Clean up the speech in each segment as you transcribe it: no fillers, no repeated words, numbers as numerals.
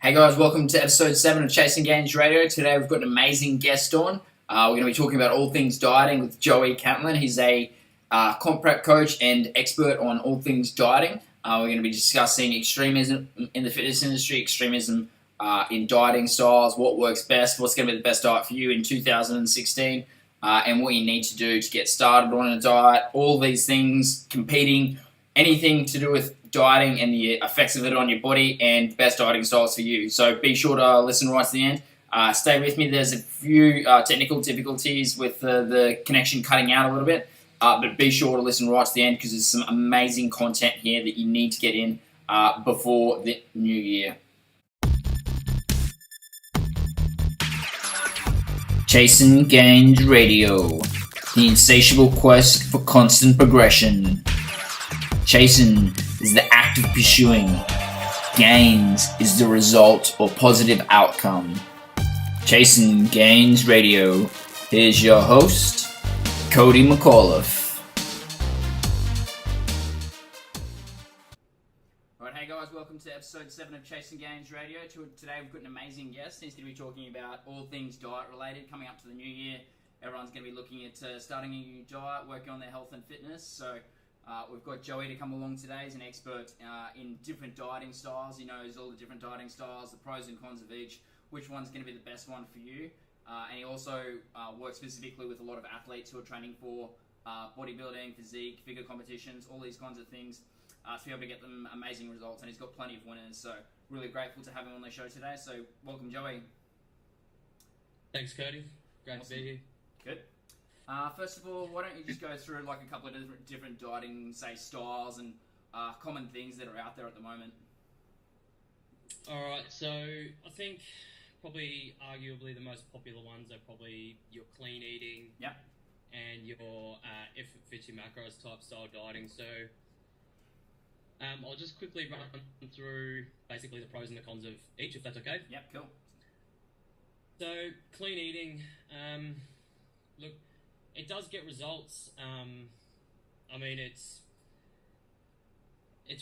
Hey guys, welcome to episode 7 of Chasing Gains Radio. Today we've got an amazing guest on. We're going to be talking about all things dieting with Joey Cantlin. He's a comp prep coach and expert on all things dieting. We're going to be discussing extremism in the fitness industry, extremism in dieting styles, what works best, what's going to be the best diet for you in 2016, and what you need to do to get started on a diet. All these things, competing, anything to do with dieting and the effects of it on your body and best dieting styles for you. So be sure to listen right to the end. Stay with me. There's a few technical difficulties with the connection cutting out a little bit, but be sure to listen right to the end because there's some amazing content here that you need to get in before the new year. Chasing Gains Radio, the insatiable quest for constant progression. Chasing is the act of pursuing. Gains is the result or positive outcome. Chasing Gains Radio. Here's your host, Cody McAuliffe. Alright, hey guys, welcome to episode 7 of Chasing Gains Radio. Today we've got an amazing guest. He's going to be talking about all things diet related coming up to the new year. Everyone's going to be looking at starting a new diet, working on their health and fitness. So we've got Joey to come along today. He's an expert in different dieting styles. He knows all the different dieting styles, the pros and cons of each, which one's going to be the best one for you. And he also works specifically with a lot of athletes who are training for bodybuilding, physique, figure competitions, all these kinds of things to be able to get them amazing results. And he's got plenty of winners. So really grateful to have him on the show today. So welcome, Joey. Thanks, Cody. Great to be here. Good. First of all, why don't you just go through like a couple of different dieting, say, styles and common things that are out there at the moment? All right, so I think probably arguably the most popular ones are probably your clean eating, yep, and your if it fits your macros type style dieting. So I'll just quickly run through basically the pros and the cons of each, if that's okay. Yep, cool. So clean eating, look, it does get results. I mean, it's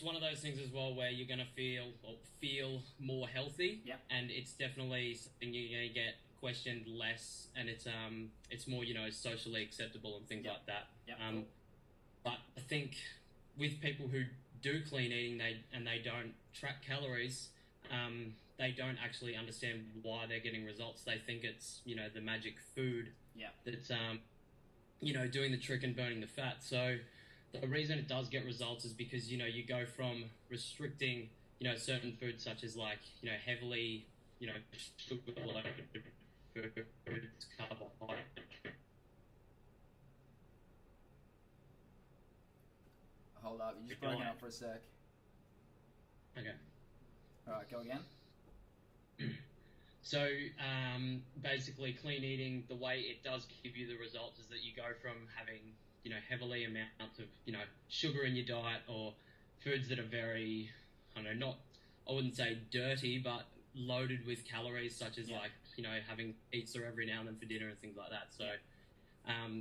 one of those things as well where you're going to feel more healthy. Yep. And it's definitely something you're going to get questioned less, and it's more, socially acceptable and things like that. Yep. Cool. But I think with people who do clean eating, they don't track calories, they don't actually understand why they're getting results. They think it's, the magic food that's doing the trick and burning the fat. So the reason it does get results is because, you go from restricting, certain foods such as like, heavily, sugar-loaded foods, carbohydrates. Hold up, you're just breaking up for a sec. Okay. Alright, go again. So basically clean eating, the way it does give you the results is that you go from having, heavily amounts of, sugar in your diet or foods that are very, I wouldn't say dirty, but loaded with calories, such as like, having pizza every now and then for dinner and things like that. So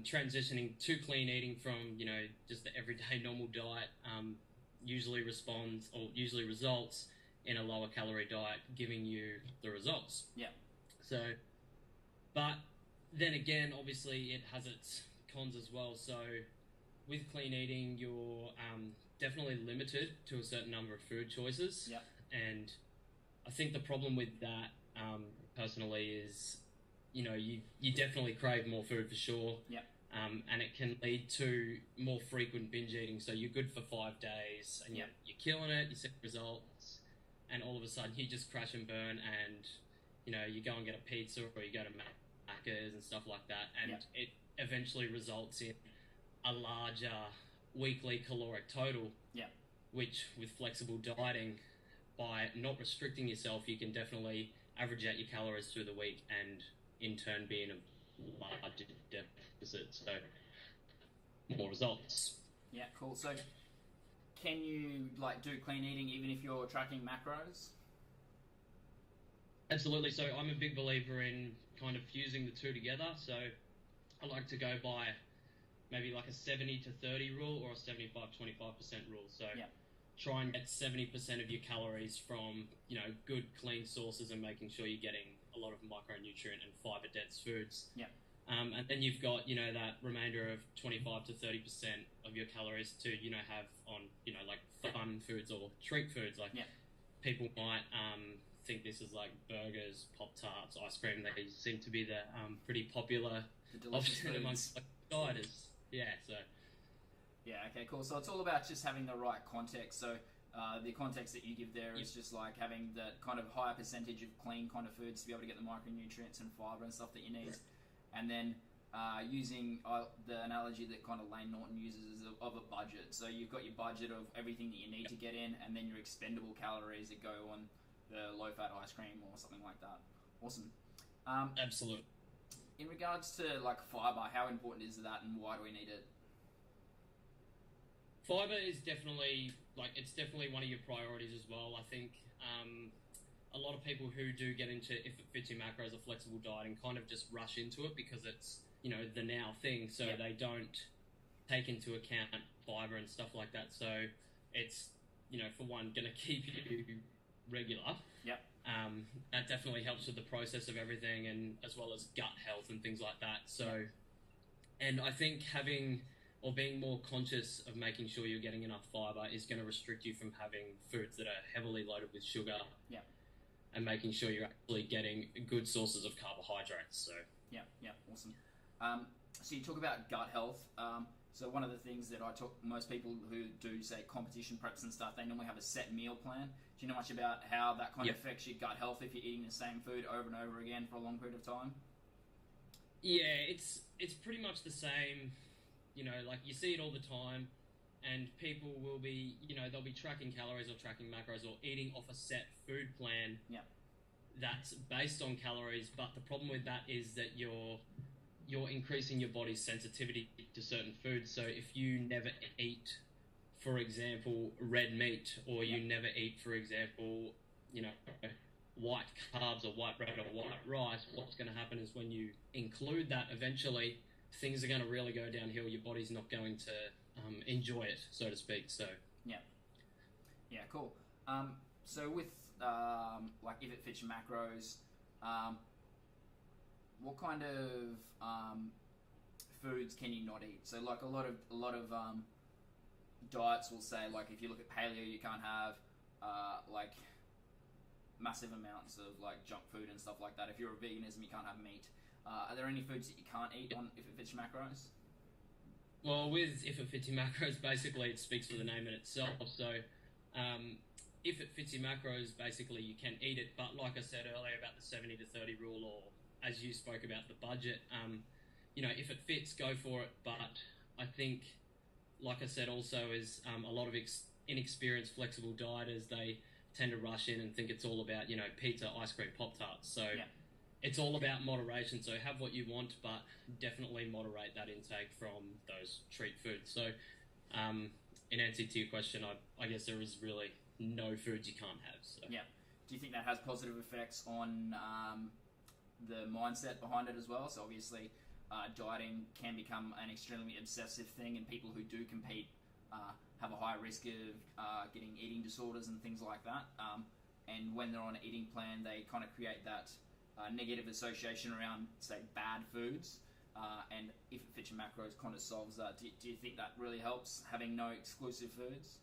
transitioning to clean eating from, just the everyday normal diet usually results in a lower calorie diet, giving you the results. Yeah. So, but then again, obviously it has its cons as well. So with clean eating, you're definitely limited to a certain number of food choices. Yeah. And I think the problem with that, personally, is, you definitely crave more food for sure. Yeah. And it can lead to more frequent binge eating. So you're good for 5 days and you're killing it, you see results, and all of a sudden you just crash and burn and, you go and get a pizza or you go to Macca's and stuff like that. And it eventually results in a larger weekly caloric total, which with flexible dieting, by not restricting yourself, you can definitely average out your calories through the week and in turn be in a larger deficit. So more results. Yeah, cool. So can you do clean eating even if you're tracking macros? Absolutely. So I'm a big believer in kind of fusing the two together. So I like to go by maybe like a 70 to 30 rule or a 75-25% rule. So try and get 70% of your calories from, good, clean sources and making sure you're getting a lot of micronutrient and fiber-dense foods. Yeah. And then you've got, that remainder of 25 to 30% of your calories to, have on, like fun foods or treat foods. Like people might think this is like burgers, Pop-Tarts, ice cream. They seem to be the pretty popular option amongst like, dieters. Yeah, so... Yeah, okay, cool. So it's all about just having the right context. So the context that you give there is just like having that kind of higher percentage of clean kind of foods to be able to get the micronutrients and fibre and stuff that you need. Right. And then using the analogy that kind of Lane Norton uses is of a budget. So you've got your budget of everything that you need to get in, and then your expendable calories that go on the low-fat ice cream or something like that. Awesome. Absolutely. In regards to like fibre, how important is that, and why do we need it? Fiber is definitely it's definitely one of your priorities as well. I think a lot of people who do get into if it fits your macros or flexible dieting kind of just rush into it because it's the now thing, so they don't take into account fiber and stuff like that. So it's for one going to keep you regular. Yep. That definitely helps with the process of everything, and as well as gut health and things like that. So, and I think having or being more conscious of making sure you're getting enough fibre is going to restrict you from having foods that are heavily loaded with sugar. Yeah. And making sure you're actually getting good sources of carbohydrates. So. Yeah, awesome. So you talk about gut health. So one of the things that I talk, most people who do, say, competition preps and stuff, they normally have a set meal plan. Do you know much about how that kind of affects your gut health if you're eating the same food over and over again for a long period of time? Yeah, it's pretty much the same. Like you see it all the time, and people will be, they'll be tracking calories or tracking macros or eating off a set food plan that's based on calories. But the problem with that is that you're increasing your body's sensitivity to certain foods. So if you never eat, for example, red meat, or you never eat, for example, white carbs or white bread or white rice, what's going to happen is when you include that, eventually things are going to really go downhill. Your body's not going to enjoy it, so to speak. So yeah, cool. So with like if it fits your macros, what kind of foods can you not eat? So like a lot of diets will say, like if you look at paleo, you can't have like massive amounts of like junk food and stuff like that. If you're a veganism, you can't have meat. Are there any foods that you can't eat on if it fits your macros? Well, with if it fits your macros, basically it speaks for the name in itself. So if it fits your macros, basically you can eat it. But like I said earlier about the 70 to 30 rule, or as you spoke about the budget, if it fits, go for it. But I think, like I said also, is a lot of inexperienced flexible dieters, they tend to rush in and think it's all about, pizza, ice cream, Pop-Tarts. So it's all about moderation. So have what you want, but definitely moderate that intake from those treat foods. So in answer to your question, I guess there is really no foods you can't have. So. Yeah. Do you think that has positive effects on the mindset behind it as well? So obviously dieting can become an extremely obsessive thing, and people who do compete have a high risk of getting eating disorders and things like that. And when they're on an eating plan, they kind of create that negative association around, say, bad foods. And if it fits your macros, kind of solves that. Do you think that really helps, having no exclusive foods?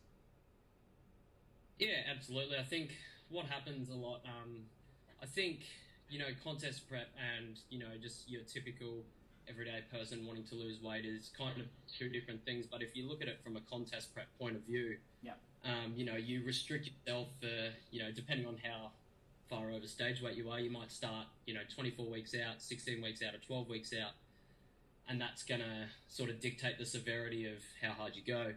Yeah, absolutely. I think what happens a lot, I think, contest prep and, just your typical everyday person wanting to lose weight is kind of two different things. But if you look at it from a contest prep point of view, you restrict yourself for, depending on how far over stage weight you are, you might start, 24 weeks out, 16 weeks out, or 12 weeks out. And that's going to sort of dictate the severity of how hard you go.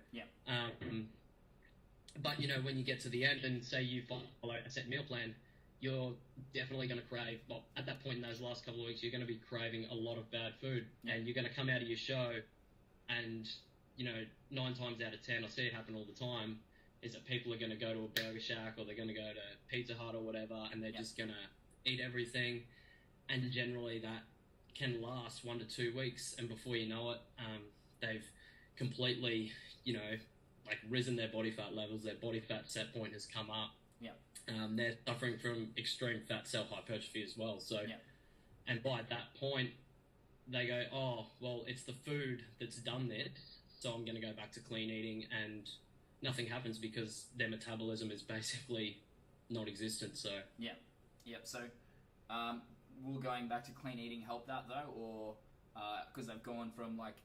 But, when you get to the end and say you follow a set meal plan, you're definitely going to crave, well, at that point in those last couple of weeks, you're going to be craving a lot of bad food. And you're going to come out of your show and, 9 times out of 10, I see it happen all the time, is that people are going to go to a burger shack or they're going to go to Pizza Hut or whatever, and they're just going to eat everything. And generally that can last 1 to 2 weeks. And before you know it, they've completely, like risen their body fat levels. Their body fat set point has come up. Yeah. They're suffering from extreme fat cell hypertrophy as well. So, Yeah. and by that point, they go, oh, well, it's the food that's done this, so I'm going to go back to clean eating, and nothing happens because their metabolism is basically non-existent. So yeah. So, will going back to clean eating help that though, or because they've gone from like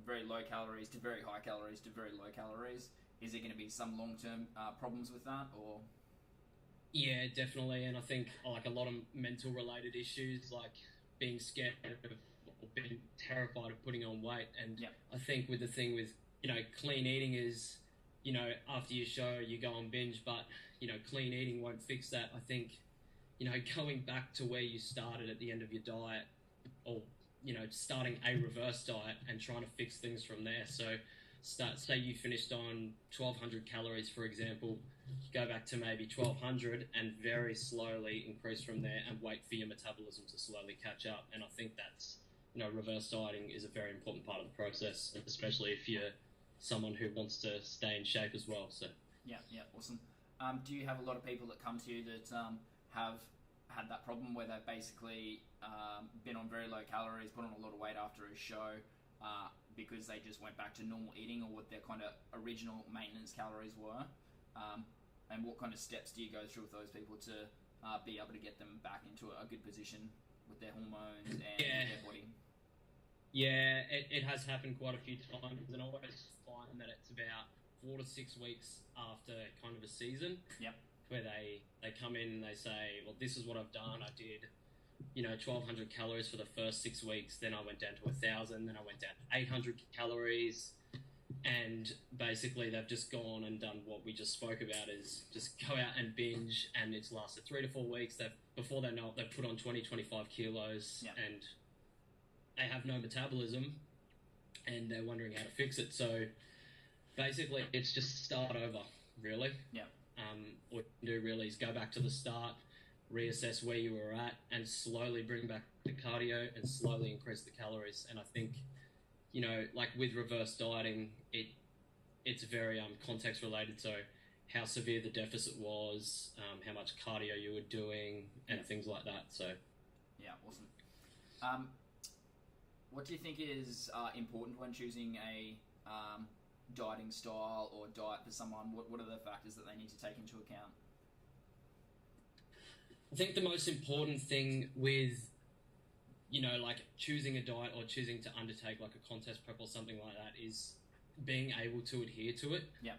very low calories to very high calories to very low calories? Is there going to be some long-term problems with that, or? Yeah, definitely. And I think like a lot of mental related issues, like being scared of or being terrified of putting on weight. And yeah. I think with the thing with, clean eating is, after your show, you go on binge, but, clean eating won't fix that. I think, going back to where you started at the end of your diet, or, starting a reverse diet and trying to fix things from there. So say you finished on 1,200 calories, for example, go back to maybe 1,200 and very slowly increase from there and wait for your metabolism to slowly catch up. And I think that's, reverse dieting is a very important part of the process, especially if you're someone who wants to stay in shape as well. So yeah, awesome. Do you have a lot of people that come to you that have had that problem where they've basically been on very low calories, put on a lot of weight after a show, because they just went back to normal eating or what their kind of original maintenance calories were? And what kind of steps do you go through with those people to be able to get them back into a good position with their hormones and their body? Yeah, it has happened quite a few times, and I always find that it's about 4 to 6 weeks after kind of a season. Yep. Where they come in and they say, well, this is what I've done. I did 1,200 calories for the first 6 weeks. Then I went down to 1,000. Then I went down to 800 calories. And basically they've just gone and done what we just spoke about, is just go out and binge. And it's lasted 3 to 4 weeks. Before they know it, they've put on 20, 25 kilos. Yep. And they have no metabolism. And they're wondering how to fix it. So basically it's just start over, really. Yeah. What you do really is go back to the start, reassess where you were at, and slowly bring back the cardio and slowly increase the calories. And I think, like with reverse dieting, it's very context related. So how severe the deficit was, how much cardio you were doing, and things like that. So yeah, awesome. What do you think is important when choosing a dieting style or diet for someone? What are the factors that they need to take into account? I think the most important thing with, like choosing a diet or choosing to undertake like a contest prep or something like that is being able to adhere to it. Yeah.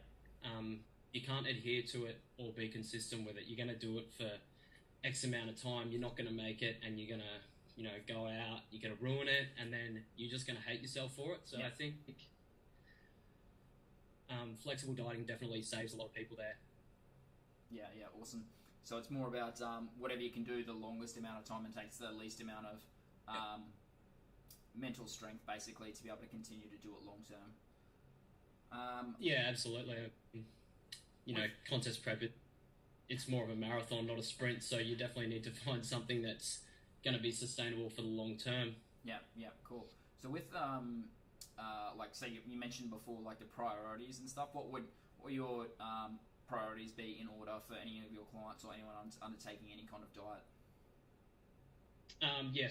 You can't adhere to it or be consistent with it. You're going to do it for X amount of time. You're not going to make it, and you're going to, go out, you're going to ruin it, and then you're just going to hate yourself for it. So I think flexible dieting definitely saves a lot of people there. Yeah, awesome. So it's more about whatever you can do the longest amount of time and takes the least amount of mental strength, basically, to be able to continue to do it long term. Yeah, absolutely. Contest prep, it's more of a marathon, not a sprint, so you definitely need to find something that's going to be sustainable for the long term. Yeah, cool. So with like, say you mentioned before, like the priorities and stuff, what would your priorities be in order for any of your clients or anyone undertaking any kind of diet?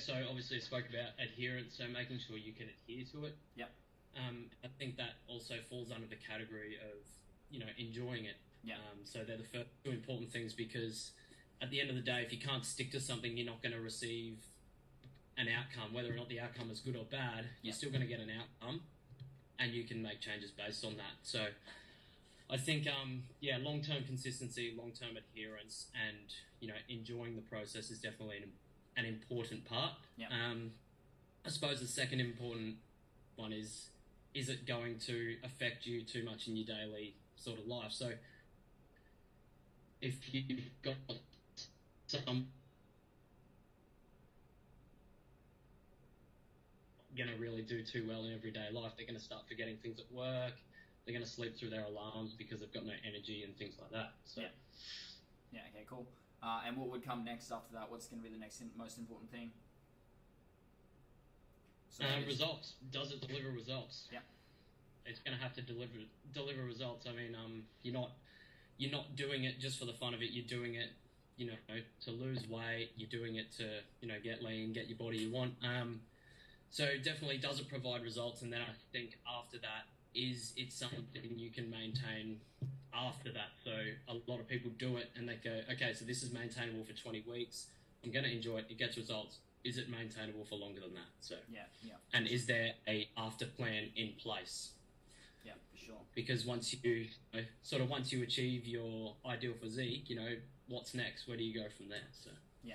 So obviously I spoke about adherence, so making sure you can adhere to it. Yep. I think that also falls under the category of, enjoying it. Yeah. So they're the first two important things, because at the end of the day, if you can't stick to something, you're not going to receive an outcome. Whether or not the outcome is good or bad, you're still going to get an outcome, and you can make changes based on that. So I think, long-term consistency, long-term adherence, and, enjoying the process is definitely an important part. Yeah. I suppose the second important one is it going to affect you too much in your daily sort of life? So if you've got some going to really do too well in everyday life, they're going to start forgetting things at work, they're going to sleep through their alarms because they've got no energy and things like that. So yeah, okay, cool. And what would come next after that? What's going to be the next most important thing? So results. Does it deliver results? Yeah. it's going to have to deliver results. I mean, you're not doing it just for the fun of it. You're doing it, to lose weight. You're doing it to, get lean, get your body you want. So definitely does it provide results, and then I think after that, is it something you can maintain after that? So a lot of people do it and they go, okay, so this is maintainable for 20 weeks. I'm going to enjoy it. It gets results. Is it maintainable for longer than that? So yeah. And is there a after plan in place? Yeah, for sure. Because once you once you achieve your ideal physique, what's next? Where do you go from there? So yeah,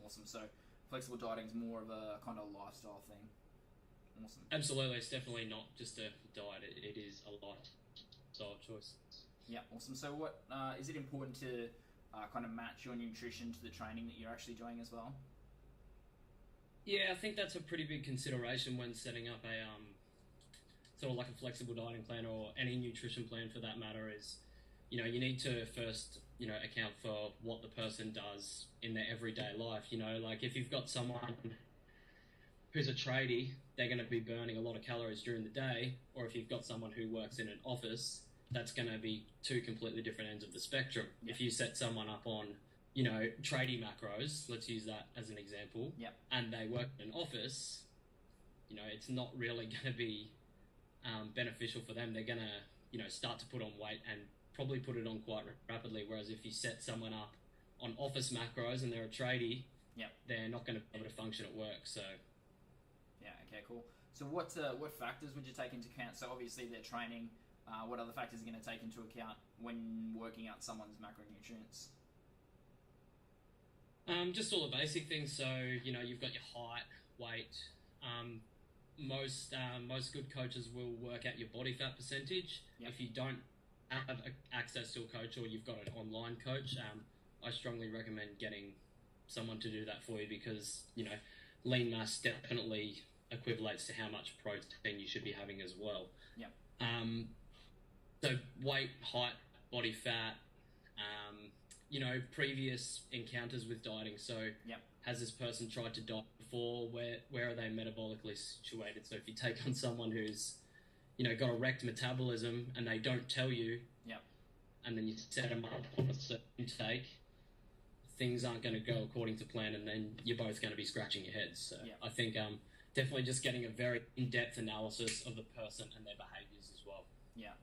awesome. So flexible dieting is more of a kind of lifestyle thing. Awesome. Absolutely, it's definitely not just a diet. It is a lifestyle choice. Yeah, awesome. So what is it important to kind of match your nutrition to the training that you're actually doing as well? Yeah, I think that's a pretty big consideration when setting up a sort of like a flexible dieting plan or any nutrition plan for that matter. Is you need to first account for what the person does in their everyday life. Like if you've got someone who's a tradie, they're going to be burning a lot of calories during the day, or if you've got someone who works in an office, that's going to be two completely different ends of the spectrum. Yeah. If you set someone up on tradie macros, let's use that as an example, yeah, and they work in an office, it's not really going to be beneficial for them. They're going to start to put on weight and probably put it on quite rapidly, whereas if you set someone up on office macros and they're a tradie, yeah, they're not going to be able to function at work. So yeah, okay, cool. So what factors would you take into account? So obviously they're training. What other factors are you going to take into account when working out someone's macronutrients? Just all the basic things. So you've got your height, weight. Most good coaches will work out your body fat percentage. Yep. If you don't have access to a coach or you've got an online coach, I strongly recommend getting someone to do that for you because lean mass definitely equivalates to how much protein you should be having as well. Yep. So weight, height, body fat, previous encounters with dieting. So yep. Has this person tried to diet before? Where are they metabolically situated? So if you take on someone who's, got a wrecked metabolism and they don't tell you, yep. and then you set them up on a certain intake, things aren't going to go according to plan, and then you're both going to be scratching your heads. So yep. I think definitely just getting a very in-depth analysis of the person and their behaviours as well. Yeah,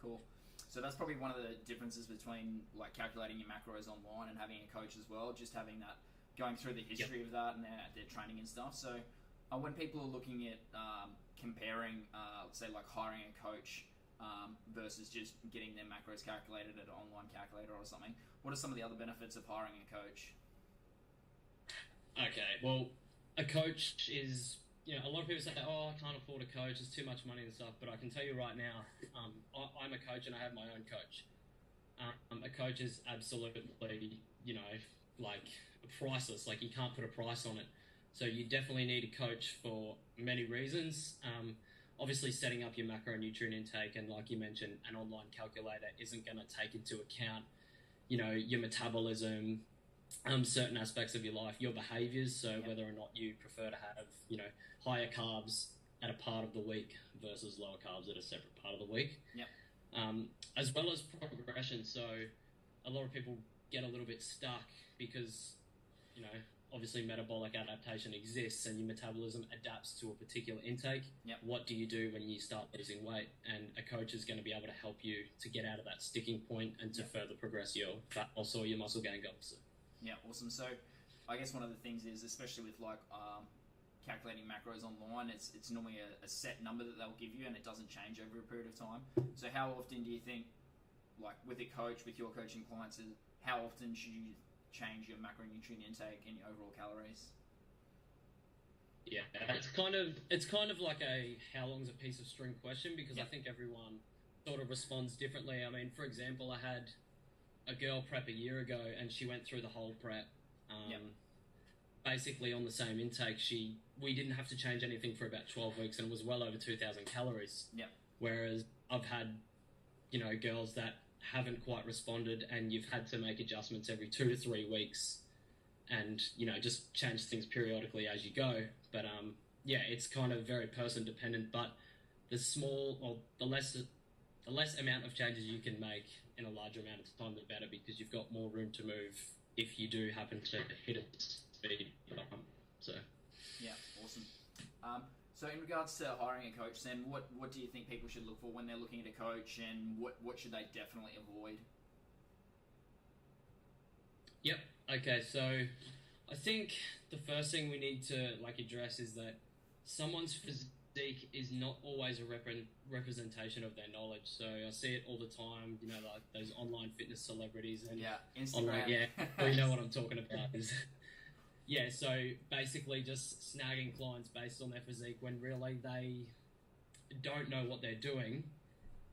cool. So that's probably one of the differences between like calculating your macros online and having a coach as well, just having that, going through the history Yep. of that and their training and stuff. So when people are looking at comparing, let's say like hiring a coach versus just getting their macros calculated at an online calculator or something, what are some of the other benefits of hiring a coach? Okay, well, a coach is, a lot of people say, oh, I can't afford a coach, it's too much money and stuff, but I can tell you right now, I'm a coach and I have my own coach. A coach is absolutely, like priceless, like you can't put a price on it. So you definitely need a coach for many reasons. Obviously setting up your macronutrient intake and like you mentioned, an online calculator isn't going to take into account, your metabolism, certain aspects of your life, your behaviors. So Yep. whether or not you prefer to have, higher carbs at a part of the week versus lower carbs at a separate part of the week. Yep. As well as progression. So a lot of people get a little bit stuck because, obviously metabolic adaptation exists and your metabolism adapts to a particular intake. Yep. What do you do when you start losing weight? And a coach is going to be able to help you to get out of that sticking point and to Yep. further progress your fat loss or your muscle gain goals. So. Yeah, awesome. So I guess one of the things is, especially with like calculating macros online, it's normally a set number that they'll give you and it doesn't change over a period of time. So how often do you think, like with a coach, with your coaching clients, how often should you change your macronutrient intake and your overall calories? Yeah, it's kind of like a how long's a piece of string question because Yep. I think everyone sort of responds differently. I mean, for example, I had a girl prep a year ago and she went through the whole prep Yep. basically on the same intake. We didn't have to change anything for about 12 weeks and it was well over 2,000 calories. Yep. Whereas I've had, girls that haven't quite responded and you've had to make adjustments every 2 to 3 weeks and, just change things periodically as you go. But, yeah, it's kind of very person dependent. But the small or the less amount of changes you can make in a larger amount of time, the better, because you've got more room to move if you do happen to hit a speed. So yeah, awesome. So in regards to hiring a coach, then what do you think people should look for when they're looking at a coach, and what should they definitely avoid? Yep. Okay. So I think the first thing we need to address is that someone's physique is not always a representation of their knowledge. So I see it all the time. You know, like those online fitness celebrities and Instagram. Online, well, you know what I'm talking about. Yeah. So basically, just snagging clients based on their physique when really they don't know what they're doing,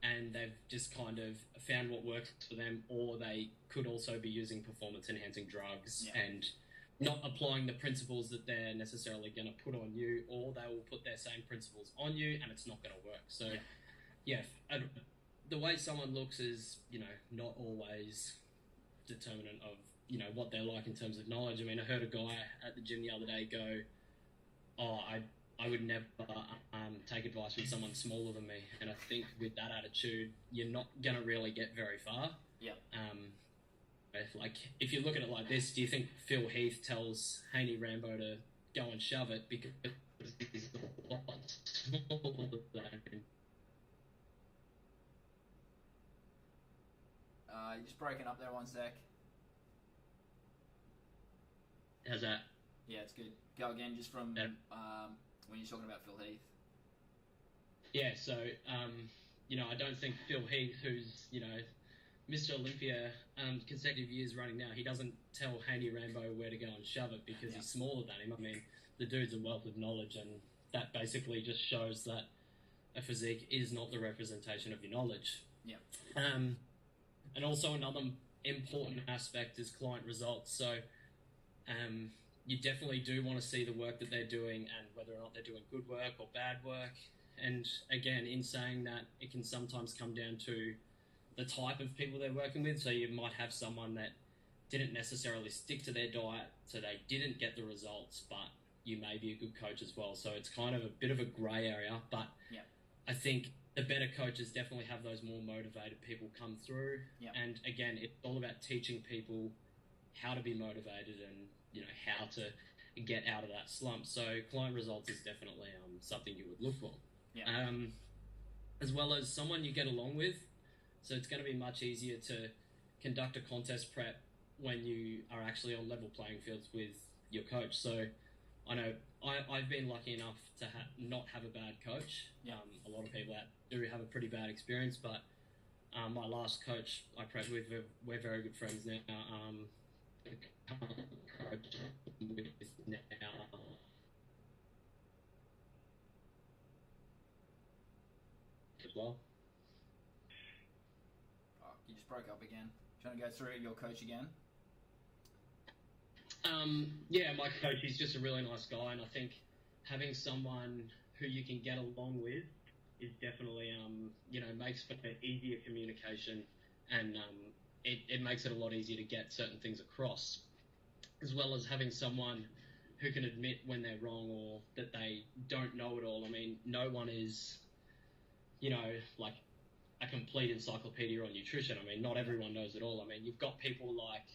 and they've just kind of found what works for them, or they could also be using performance-enhancing drugs and not applying the principles that they're necessarily going to put on you, or they will put their same principles on you, and it's not going to work. So, the way someone looks is, not always determinant of, what they're like in terms of knowledge. I mean, I heard a guy at the gym the other day go, "Oh, I would never take advice from someone smaller than me." And I think with that attitude, you're not going to really get very far. Yeah. If you look at it like this, do you think Phil Heath tells Haney Rambo to go and shove it because he's a lot smaller than him? You're just breaking up there one sec. How's that? Yeah, it's good. Go again, just from Yeah. When you're talking about Phil Heath. Yeah, so, I don't think Phil Heath, who's, Mr. Olympia consecutive years running now, he doesn't tell Haney Rambo where to go and shove it because he's smaller than him. I mean, the dude's a wealth of knowledge, and that basically just shows that a physique is not the representation of your knowledge. Yeah. And also another important aspect is client results. So you definitely do want to see the work that they're doing and whether or not they're doing good work or bad work. And again, in saying that, it can sometimes come down to the type of people they're working with. So you might have someone that didn't necessarily stick to their diet, so they didn't get the results, but you may be a good coach as well. So it's kind of a bit of a grey area, but I think the better coaches definitely have those more motivated people come through. And again, it's all about teaching people how to be motivated and, how to get out of that slump. So client results is definitely something you would look for. As well as someone you get along with. So it's going to be much easier to conduct a contest prep when you are actually on level playing fields with your coach. So I know I've been lucky enough to not have a bad coach. A lot of people do have a pretty bad experience, but my last coach I prepped with, we're very good friends now. Coach with now as well. You just broke up again. Trying to go through your coach again? My coach, he's just a really nice guy, and I think having someone who you can get along with is definitely, makes for easier communication, and it makes it a lot easier to get certain things across, as well as having someone who can admit when they're wrong or that they don't know it all. I mean, no one is, like a complete encyclopedia on nutrition. I mean, not everyone knows it all. I mean, you've got people like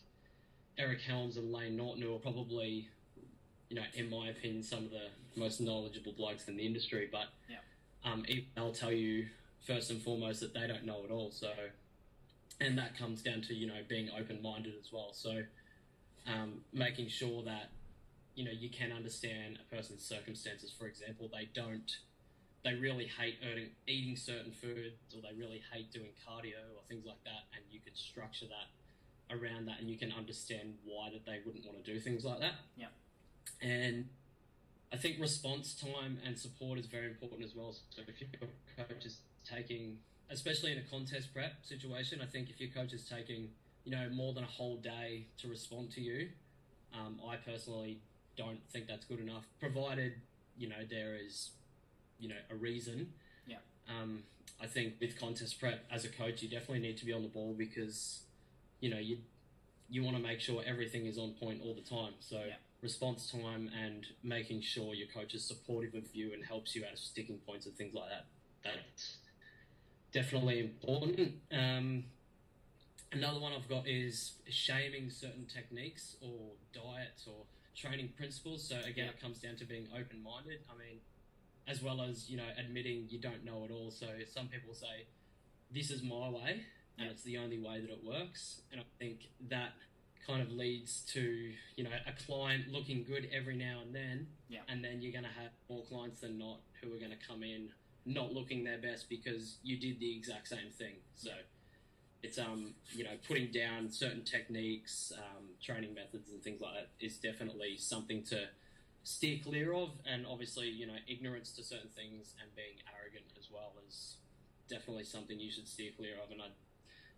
Eric Helms and Lane Norton who are probably, in my opinion, some of the most knowledgeable blokes in the industry, but they'll tell you first and foremost that they don't know it all. So, and that comes down to, being open-minded as well. So making sure that, you can understand a person's circumstances. For example, they really hate eating certain foods, or they really hate doing cardio or things like that, and you can structure that around that, and you can understand why that they wouldn't want to do things like that. And I think response time and support is very important as well. So if your coach is taking, especially in a contest prep situation, I think if your coach is taking, more than a whole day to respond to you, I personally don't think that's good enough, provided, there is, a reason. I think with contest prep as a coach, you definitely need to be on the ball because, you want to make sure everything is on point all the time. So response time and making sure your coach is supportive of you and helps you out of sticking points and things like that. That's definitely important. Another one I've got is shaming certain techniques or diets or training principles. So again, it comes down to being open-minded. I mean, as well as, admitting you don't know it all. So some people say, this is my way and it's the only way that it works. And I think that kind of leads to, a client looking good every now and then. Yeah. And then you're going to have more clients than not who are going to come in not looking their best because you did the exact same thing. So it's, putting down certain techniques, training methods and things like that is definitely something to steer clear of. And obviously, ignorance to certain things and being arrogant as well is definitely something you should steer clear of. And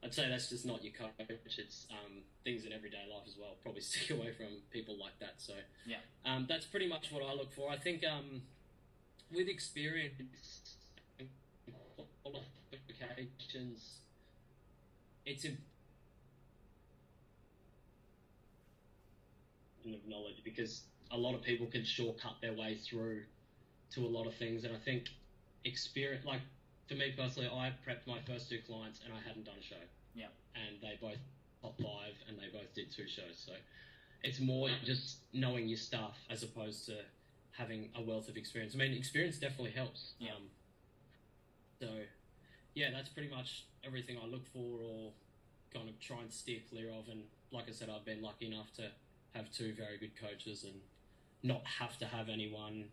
I'd say that's just not your coach. It's things in everyday life as well. Probably stick away from people like that. So that's pretty much what I look for. I think with experience and qualifications, it's important of knowledge because a lot of people can shortcut their way through to a lot of things. And I think experience, like for me personally, I prepped my first 2 clients and I hadn't done a show. Yeah. And they both top 5 and they both did 2 shows. So it's more just knowing your stuff as opposed to having a wealth of experience. I mean, experience definitely helps. Yeah. So yeah, that's pretty much everything I look for or kind of try and steer clear of. And like I said, I've been lucky enough to have 2 very good coaches and not have to have anyone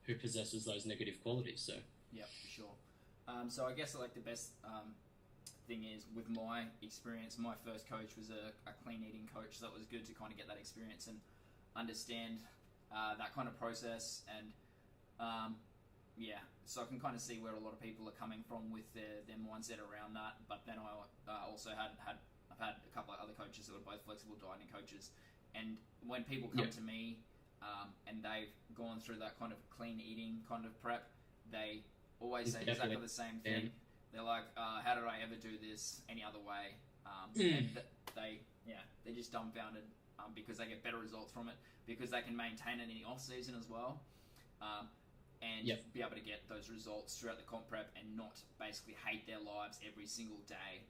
who possesses those negative qualities. So yeah, for sure. So I guess like the best thing is with my experience, my first coach was a clean eating coach, so that was good to kind of get that experience and understand that kind of process. And so I can kind of see where a lot of people are coming from with their mindset around that. But then I also I've had a couple of other coaches that were both flexible dieting coaches, and when people come to me and they've gone through that kind of clean eating kind of prep, they always say exactly the same thing. Yeah. They're like, how did I ever do this any other way? And they're just dumbfounded because they get better results from it, because they can maintain it in the off season as well, and be able to get those results throughout the comp prep and not basically hate their lives every single day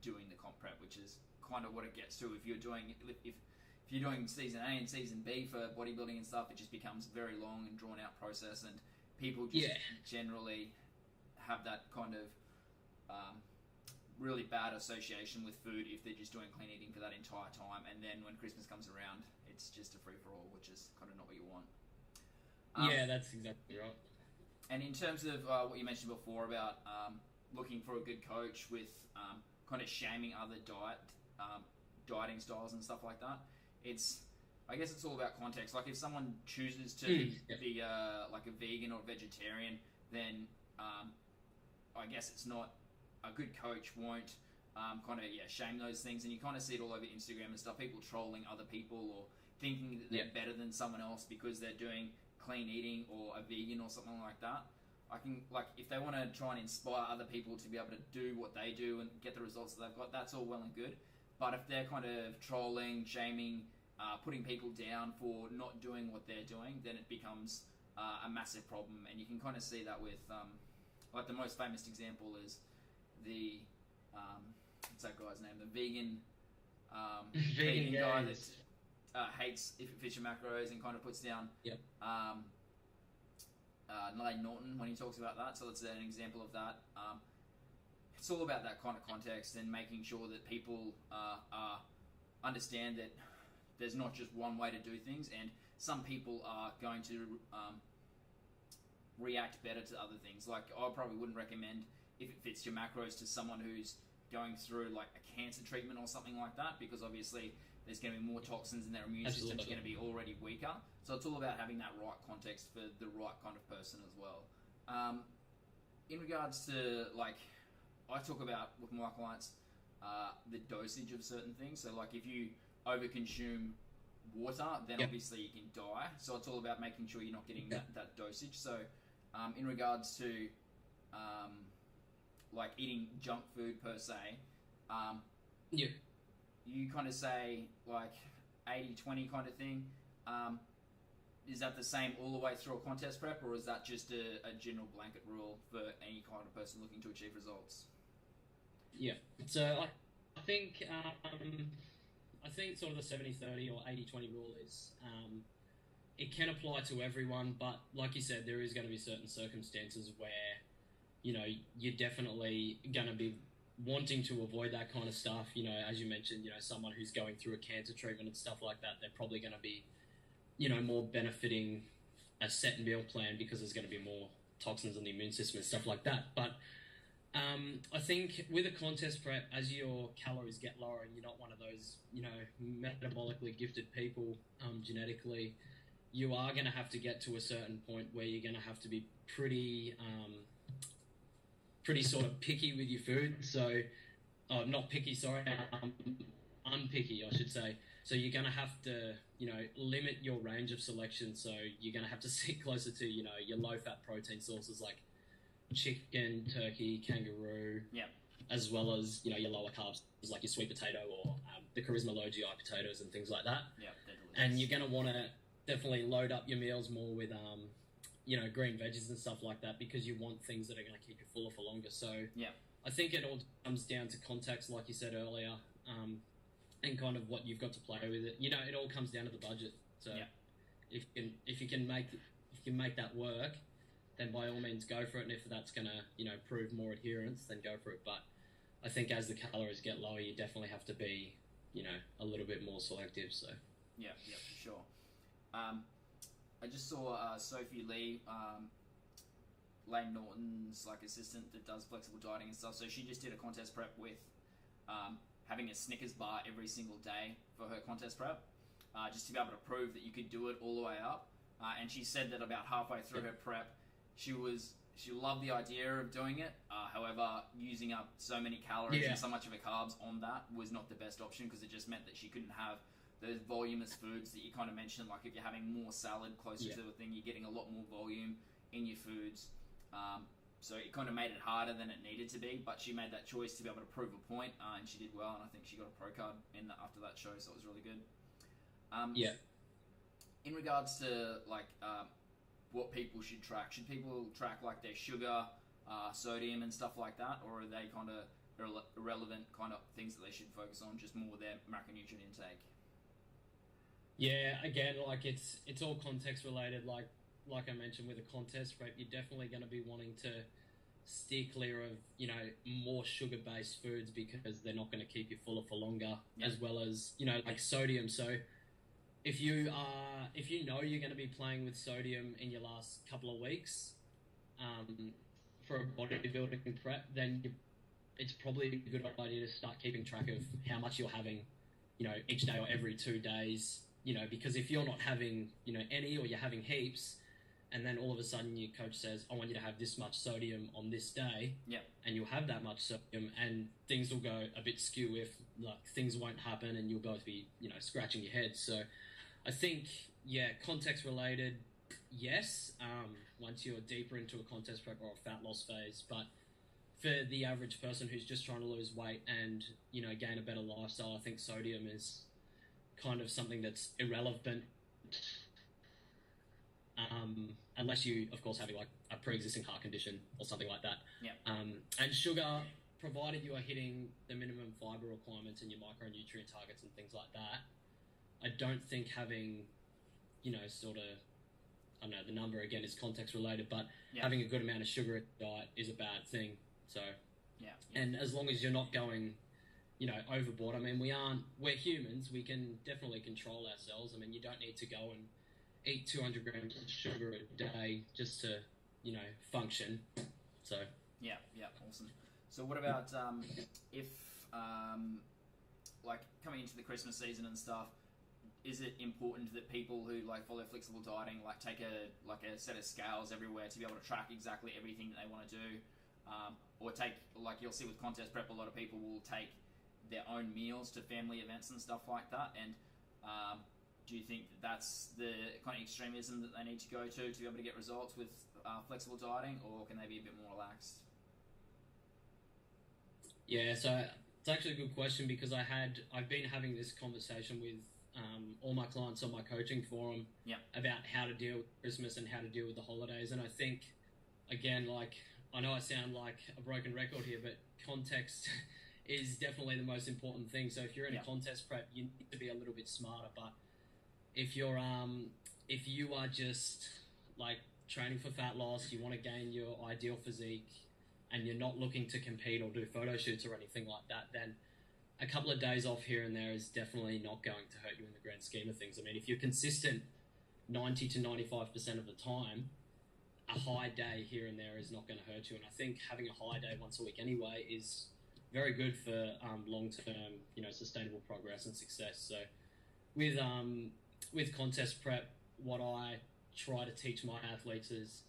doing the comp prep, which is kind of what it gets to. If you're doing season A and season B for bodybuilding and stuff, it just becomes a very long and drawn out process, and people just generally have that kind of really bad association with food if they're just doing clean eating for that entire time, and then when Christmas comes around, it's just a free-for-all, which is kind of not what you want. That's exactly right. And in terms of what you mentioned before about looking for a good coach with kind of shaming other dieting styles and stuff like that, I guess it's all about context. Like if someone chooses to be like a vegan or vegetarian, then I guess it's not a good coach won't shame those things. And you kind of see it all over Instagram and stuff, people trolling other people or thinking that they're better than someone else because they're doing clean eating or a vegan or something like that. If they want to try and inspire other people to be able to do what they do and get the results that they've got, that's all well and good. But if they're kind of trolling, shaming, putting people down for not doing what they're doing, then it becomes a massive problem. And you can kind of see that with, like the most famous example is the, what's that guy's name? The vegan guy that hates fish and macros and kind of puts down Nate Norton when he talks about that. So that's an example of that. It's all about that kind of context and making sure that people understand that there's not just one way to do things, and some people are going to react better to other things. Like I probably wouldn't recommend, if it fits your macros, to someone who's going through like a cancer treatment or something like that, because obviously there's going to be more toxins and their immune system's going to be already weaker. So it's all about having that right context for the right kind of person as well. In regards to, like, I talk about with my clients the dosage of certain things. So like if you overconsume water, then obviously you can die. So it's all about making sure you're not getting that dosage. So in regards to like eating junk food per se, you kind of say like 80-20 kind of thing. is that the same all the way through a contest prep, or is that just a general blanket rule for any kind of person looking to achieve results? Yeah. So I think I think sort of the 70-30 or 80-20 rule is it can apply to everyone, but like you said, there is going to be certain circumstances where you're definitely going to be wanting to avoid that kind of stuff. As you mentioned, someone who's going through a cancer treatment and stuff like that, they're probably going to be more benefiting a set meal plan because there's going to be more toxins in the immune system and stuff like that. But I think with a contest prep, as your calories get lower and you're not one of those, metabolically gifted people genetically, you are going to have to get to a certain point where you're going to have to be pretty sort of picky with your food. So, not picky, sorry, unpicky, I should say. So you're going to have to, limit your range of selection. So you're going to have to sit closer to, your low-fat protein sources like chicken, turkey, kangaroo, as well as your lower carbs like your sweet potato or the charisma low GI potatoes and things like that. And you're going to want to definitely load up your meals more with green veggies and stuff like that, because you want things that are going to keep you fuller for longer. So I think it all comes down to context, like you said earlier, and kind of what you've got to play with it. It all comes down to the budget. So if you can make that work, then by all means go for it. And if that's going to prove more adherence, then go for it. But I think as the calories get lower, you definitely have to be a little bit more selective. So yeah, for sure. I just saw Sophie Lee, Lane Norton's assistant that does flexible dieting and stuff. So she just did a contest prep with having a Snickers bar every single day for her contest prep, just to be able to prove that you could do it all the way up. And she said that about halfway through her prep, she loved the idea of doing it. However, using up so many calories and so much of her carbs on that was not the best option, because it just meant that she couldn't have those voluminous foods that you kind of mentioned. Like if you're having more salad closer to the thing, you're getting a lot more volume in your foods. So it kind of made it harder than it needed to be, but she made that choice to be able to prove a point, and she did well, and I think she got a pro card after that show, so it was really good. In regards to what people should people track their sugar, sodium and stuff like that, or are they kind of irrelevant kind of things that they should focus on, just more their macronutrient intake? Yeah, again, it's all context related. Like I mentioned with a contest prep, you're definitely going to be wanting to steer clear of more sugar-based foods, because they're not going to keep you fuller for longer, as well as like sodium. So if you know you're going to be playing with sodium in your last couple of weeks for a bodybuilding prep, then it's probably a good idea to start keeping track of how much you're having each day or every 2 days. Because if you're not having any, or you're having heaps, and then all of a sudden your coach says, I want you to have this much sodium on this day, and you'll have that much sodium, and things will go a bit skew if things won't happen, and you'll both be scratching your head. So I think context related, yes, once you're deeper into a contest prep or a fat loss phase. But for the average person who's just trying to lose weight and gain a better lifestyle, I think sodium is kind of something that's irrelevant, unless you, of course, having a pre-existing heart condition or something like that. And sugar, provided you are hitting the minimum fiber requirements and your micronutrient targets and things like that, I don't think having, sort of, I don't know, the number again is context related, but having a good amount of sugar in your diet is a bad thing. So, and as long as you're not going overboard. I mean, we're humans. We can definitely control ourselves. I mean, you don't need to go and eat 200 grams of sugar a day just to, function. So. Yeah, awesome. So what about if, coming into the Christmas season and stuff, is it important that people who follow flexible dieting take a set of scales everywhere to be able to track exactly everything that they want to do? Or take, you'll see with contest prep, a lot of people will take their own meals to family events and stuff like that. And do you think that's the kind of extremism that they need to go to be able to get results with flexible dieting, or can they be a bit more relaxed? Yeah, so it's actually a good question, because I've been having this conversation with all my clients on my coaching forum Yep. about how to deal with Christmas and how to deal with the holidays. And I think, again, like, I know I sound like a broken record here, but context is definitely the most important thing. So if you're in a contest prep, you need to be a little bit smarter. But if you are just like training for fat loss, you want to gain your ideal physique, and you're not looking to compete or do photo shoots or anything like that, then a couple of days off here and there is definitely not going to hurt you in the grand scheme of things. I mean, if you're consistent 90 to 95% of the time, a high day here and there is not going to hurt you. And I think having a high day once a week anyway is very good for long-term, sustainable progress and success. So with contest prep, what I try to teach my athletes is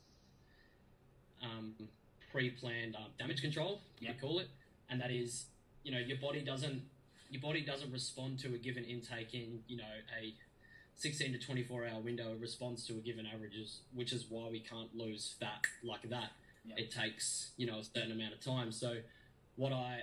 pre-planned damage control, we call it, and that is, your body doesn't respond to a given intake in a 16 to 24 hour window. It responds to a given averages, which is why we can't lose fat like that. It takes a certain amount of time. So what I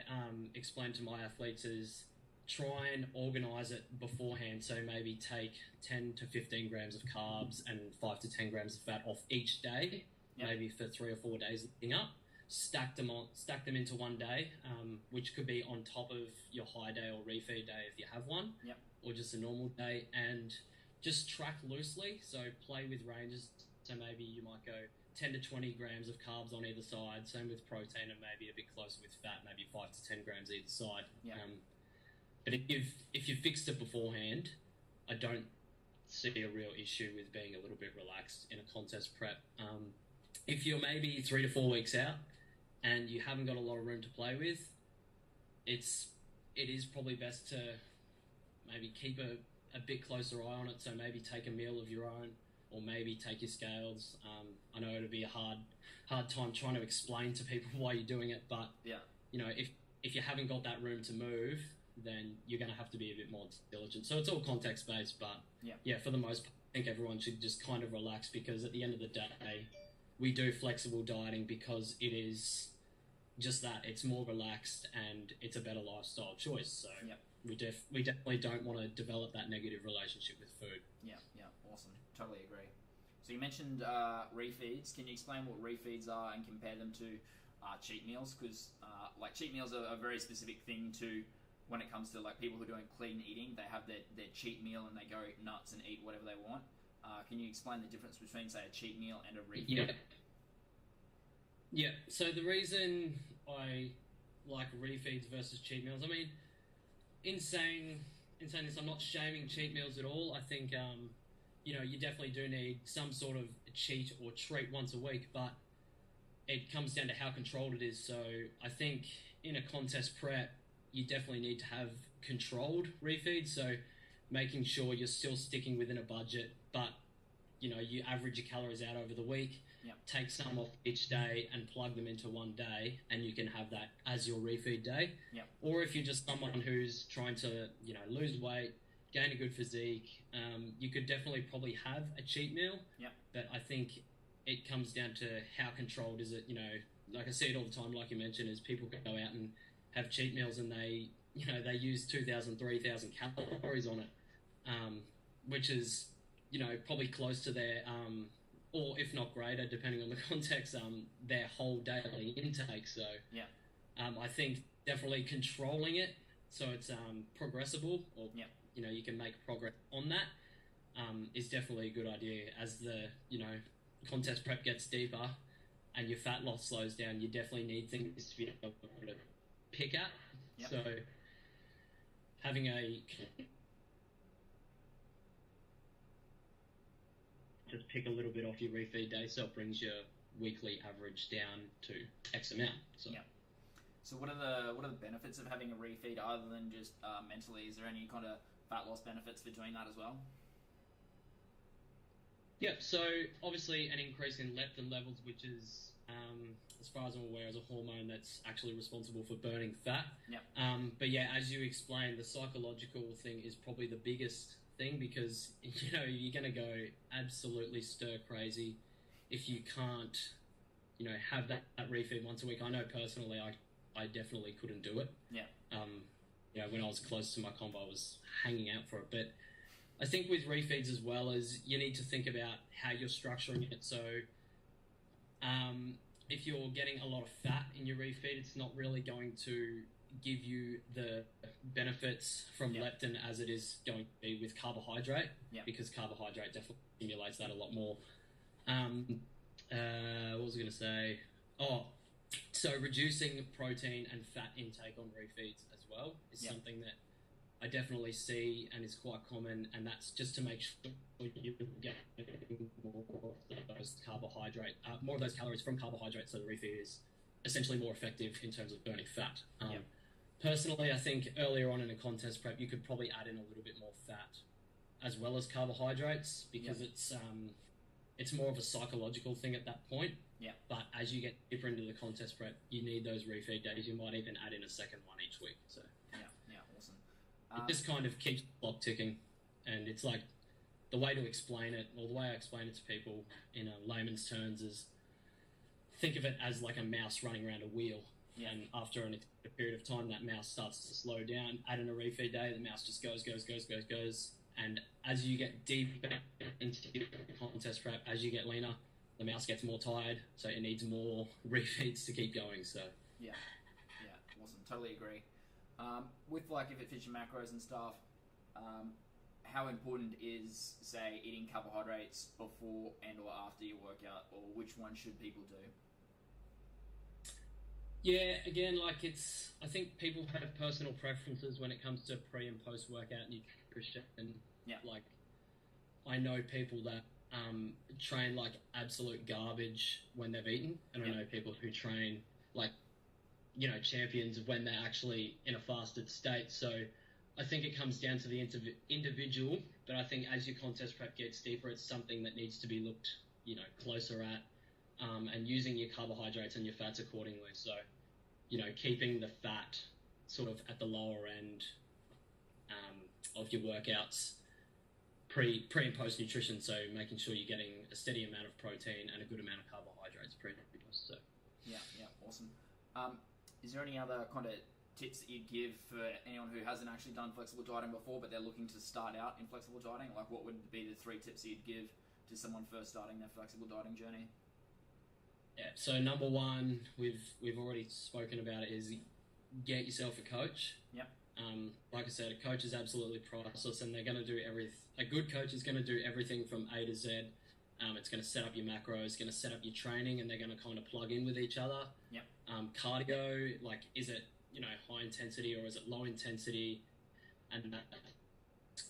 explain to my athletes is try and organize it beforehand. So maybe take 10 to 15 grams of carbs and 5 to 10 grams of fat off each day, maybe for 3 or 4 days leading up. Stack them into one day, which could be on top of your high day or refeed day if you have one, or just a normal day, and just track loosely. So play with ranges. So maybe you might go 10 to 20 grams of carbs on either side. Same with protein, and maybe a bit closer with fat, maybe 5 to 10 grams either side. But if you've fixed it beforehand, I don't see a real issue with being a little bit relaxed in a contest prep. If you're maybe 3 to 4 weeks out and you haven't got a lot of room to play with, it is probably best to maybe keep a bit closer eye on it. So maybe take a meal of your own, or maybe take your scales. I know it'll be a hard time trying to explain to people why you're doing it, but if you haven't got that room to move, then you're going to have to be a bit more diligent. So it's all context based, but for the most part, I think everyone should just kind of relax, because at the end of the day, we do flexible dieting because it is just that. It's more relaxed and it's a better lifestyle choice. So we definitely don't want to develop that negative relationship with food. Yeah, awesome. Totally agree. So you mentioned refeeds. Can you explain what refeeds are and compare them to cheat meals? Because cheat meals are a very specific thing to when it comes to like people who are doing clean eating. They have their cheat meal and they go nuts and eat whatever they want. Can you explain the difference between, say, a cheat meal and a refeed? Yeah. So the reason I like refeeds versus cheat meals, I mean, in saying this, I'm not shaming cheat meals at all. I think, you definitely do need some sort of cheat or treat once a week, but it comes down to how controlled it is. So I think in a contest prep, you definitely need to have controlled refeeds. So making sure you're still sticking within a budget, but you average your calories out over the week, take some off each day and plug them into one day, and you can have that as your refeed day. Or if you're just someone who's trying to lose weight, gain a good physique, you could definitely probably have a cheat meal. But I think it comes down to how controlled is it. Like I see it all the time, like you mentioned, is people go out and have cheat meals and they use 2,000, 3,000 calories on it, which is probably close to their or if not greater, depending on the context, their whole daily intake. So I think definitely controlling it so it's progressible, or you can make progress on that, is definitely a good idea. As the contest prep gets deeper and your fat loss slows down, you definitely need things to be able to pick at. So having just pick a little bit off your refeed day, so it brings your weekly average down to X amount. So what are the benefits of having a refeed other than just mentally? Is there any kind of fat loss benefits for doing that as well? So obviously an increase in leptin levels, which is, as far as I'm aware, is a hormone that's actually responsible for burning fat. But as you explained, the psychological thing is probably the biggest thing, because you're going to go absolutely stir crazy if you can't have that refeed once a week. I know personally I definitely couldn't do it. When I was close to my comp, I was hanging out for it, but I think with refeeds as well as you need to think about how you're structuring it. So if you're getting a lot of fat in your refeed, it's not really going to give you the benefits from leptin as it is going to be with carbohydrate, because carbohydrate definitely stimulates that a lot more. What was I going to say? So reducing protein and fat intake on refeeds as well is something that I definitely see and is quite common, and that's just to make sure you get more of those more of those calories from carbohydrates, so the refeed is essentially more effective in terms of burning fat. Personally, I think earlier on in a contest prep, you could probably add in a little bit more fat as well as carbohydrates, because it's more of a psychological thing at that point. But as you get deeper into the contest prep, you need those refeed days. You might even add in a second one each week. So awesome. It just kind of keeps the clock ticking, and it's like the way to explain it, or the way I explain it to people in layman's terms, is think of it as like a mouse running around a wheel. And after a period of time, that mouse starts to slow down. Add in a refeed day, the mouse just goes. And as you get deeper into the contest prep, as you get leaner, the mouse gets more tired, so it needs more refeeds to keep going. So Awesome. Totally agree. With like if it fits your macros and stuff, how important is, say, eating carbohydrates before and or after your workout, or which one should people do? Yeah, again, like I think people have personal preferences when it comes to pre and post workout nutrition. Like, I know people that train like absolute garbage when they've eaten, and I know people who train like, champions when they're actually in a fasted state. So I think it comes down to the individual, but I think as your contest prep gets deeper, it's something that needs to be looked, closer at, and using your carbohydrates and your fats accordingly. So, keeping the fat sort of at the lower end of your workouts pre and post nutrition. So making sure you're getting a steady amount of protein and a good amount of carbohydrates pre and post. So Awesome. Is there any other kind of tips that you'd give for anyone who hasn't actually done flexible dieting before, but they're looking to start out in flexible dieting? Like, what would be the 3 tips you'd give to someone first starting their flexible dieting journey? Yeah. So number one, we've already spoken about it, is get yourself a coach. Like I said, a coach is absolutely priceless, and they're going to do a good coach is going to do everything from A to Z. It's going to set up your macros, going to set up your training, and they're going to kind of plug in with each other. Cardio, like, is it high intensity or is it low intensity? And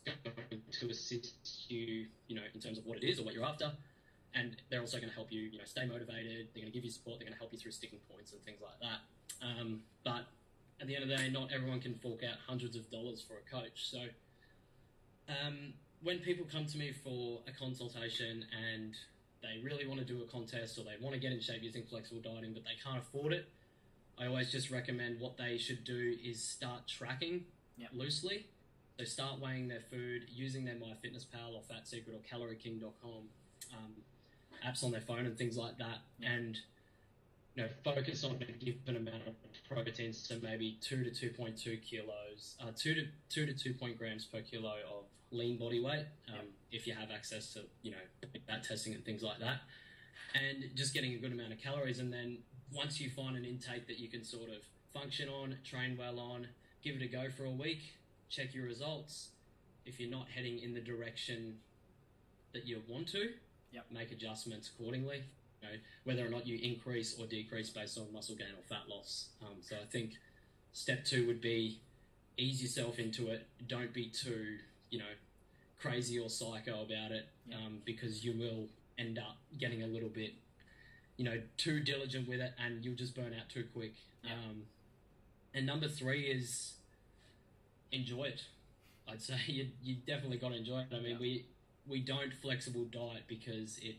that's going to assist you, in terms of what it is or what you're after. And they're also going to help you, stay motivated. They're going to give you support. They're going to help you through sticking points and things like that. But at the end of the day, not everyone can fork out hundreds of dollars for a coach. So when people come to me for a consultation and they really want to do a contest or they want to get in shape using flexible dieting, but they can't afford it, I always just recommend what they should do is start tracking loosely. So start weighing their food, using their MyFitnessPal or FatSecret or CalorieKing.com apps on their phone and things like that, and focus on a given amount of protein, so maybe 2 to 2.2 kilos, 2 to 2 grams per kilo of lean body weight, if you have access to fat testing and things like that, and just getting a good amount of calories. And then once you find an intake that you can sort of function on, train well on, give it a go for a week, check your results. If you're not heading in the direction that you want to, make adjustments accordingly, whether or not you increase or decrease based on muscle gain or fat loss. So I think step 2 would be ease yourself into it. Don't be too, crazy or psycho about it, because you will end up getting a little bit, too diligent with it, and you'll just burn out too quick. And number 3 is enjoy it. I'd say you definitely got to enjoy it. I mean, we don't flexible diet because it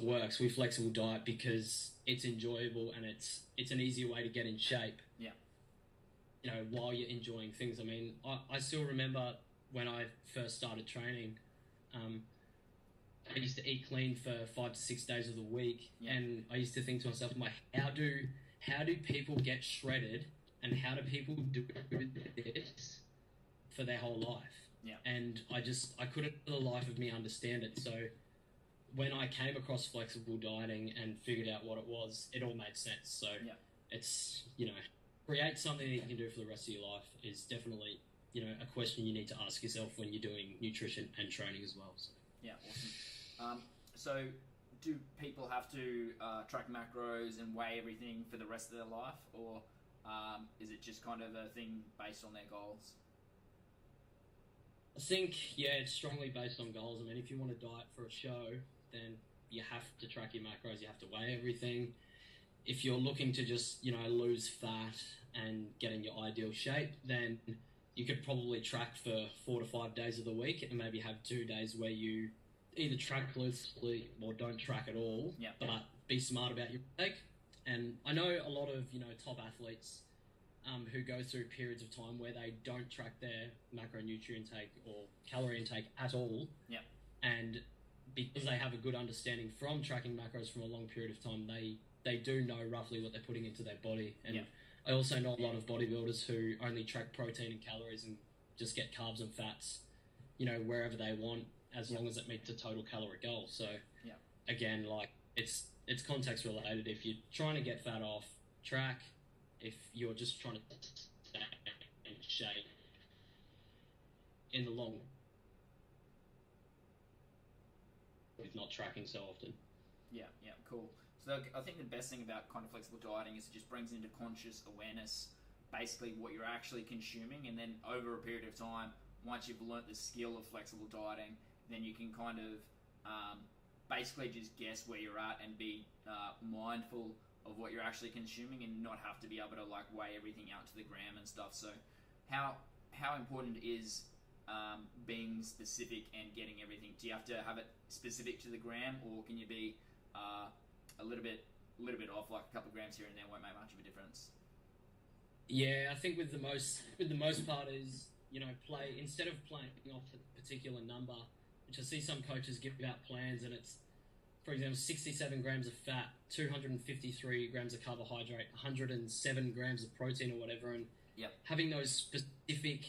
works. We flexible diet because it's enjoyable and it's an easier way to get in shape. While you're enjoying things. I mean, I still remember when I first started training, I used to eat clean for 5 to 6 days of the week, and I used to think to myself, how do people get shredded, and how do people do this for their whole life? Yeah. And I couldn't for the life of me understand it. So when I came across flexible dieting and figured out what it was, it all made sense. So Yeah. it's, create something that you can do for the rest of your life is definitely, a question you need to ask yourself when you're doing nutrition and training as well. So. Yeah, awesome. So do people have to track macros and weigh everything for the rest of their life, or is it just kind of a thing based on their goals? I think, it's strongly based on goals. I mean, if you want to diet for a show, then you have to track your macros, you have to weigh everything. If you're looking to just, lose fat and get in your ideal shape, then you could probably track for 4 to 5 days of the week and maybe have 2 days where you either track loosely or don't track at all, yeah. But be smart about your intake. And I know a lot of, top athletes who go through periods of time where they don't track their macronutrient intake or calorie intake at all. Yeah. And because they have a good understanding from tracking macros from a long period of time, they do know roughly what they're putting into their body. And yeah. I also know a lot of bodybuilders who only track protein and calories and just get carbs and fats, wherever they want, as long as it meets a total calorie goal. So yeah. Again, it's context related. If you're trying to get fat off, track. If you're just trying to stay in shape in the long, with not tracking so often. Yeah, cool. So I think the best thing about kind of flexible dieting is it just brings into conscious awareness basically what you're actually consuming, and then over a period of time, once you've learnt the skill of flexible dieting, then you can kind of basically just guess where you're at and be mindful of what you're actually consuming and not have to be able to weigh everything out to the gram and stuff. So how important is being specific and getting everything? Do you have to have it specific to the gram, or can you be a little bit off, like a couple of grams here and there won't make much of a difference? Yeah, I think with the most part is, play instead of playing off a particular number, which I see some coaches give out plans and it's, for example, 67 grams of fat, 253 grams of carbohydrate, 107 grams of protein or whatever, and yep. having those specific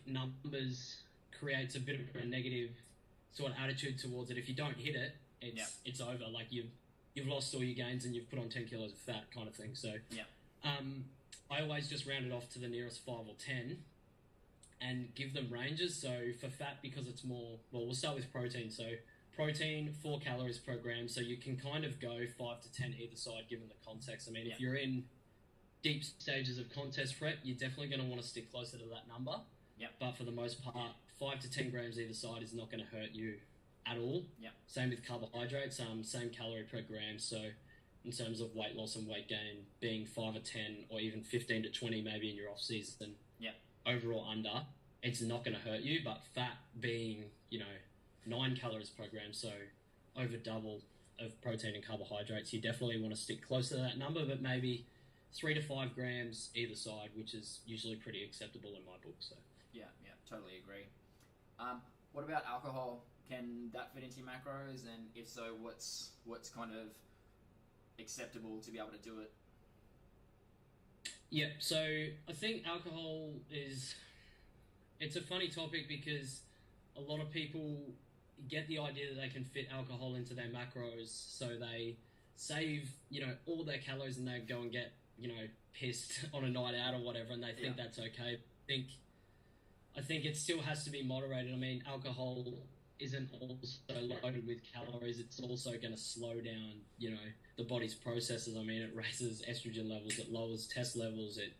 numbers creates a bit of a negative sort of attitude towards it. If you don't hit it, it's over. You've lost all your gains and you've put on 10 kilos of fat, kind of thing. So I always just round it off to the nearest 5 or 10 and give them ranges. So for fat, because it's more, we'll start with protein. So protein, 4 calories per gram. So you can kind of go 5 to 10 either side given the context. I mean, if you're in deep stages of contest prep, you're definitely going to want to stick closer to that number. Yep. But for the most part, 5 to 10 grams either side is not going to hurt you at all. Yep. Same with carbohydrates, same calorie per gram. So in terms of weight loss and weight gain, being 5 or 10 or even 15 to 20 maybe in your off season, overall under, it's not going to hurt you. But fat being, 9 calories per gram, so over double of protein and carbohydrates, you definitely want to stick close to that number, but maybe 3 to 5 grams either side, which is usually pretty acceptable in my book. So yeah, totally agree. What about alcohol? Can that fit into your macros? And if so, what's kind of acceptable to be able to do it? Yeah, so I think alcohol it's a funny topic because a lot of people get the idea that they can fit alcohol into their macros, so they save, all their calories and they go and get, pissed on a night out or whatever, and they think that's okay. I think it still has to be moderated. I mean, alcohol isn't also loaded with calories. It's also going to slow down, the body's processes. I mean, it raises estrogen levels, it lowers test levels, it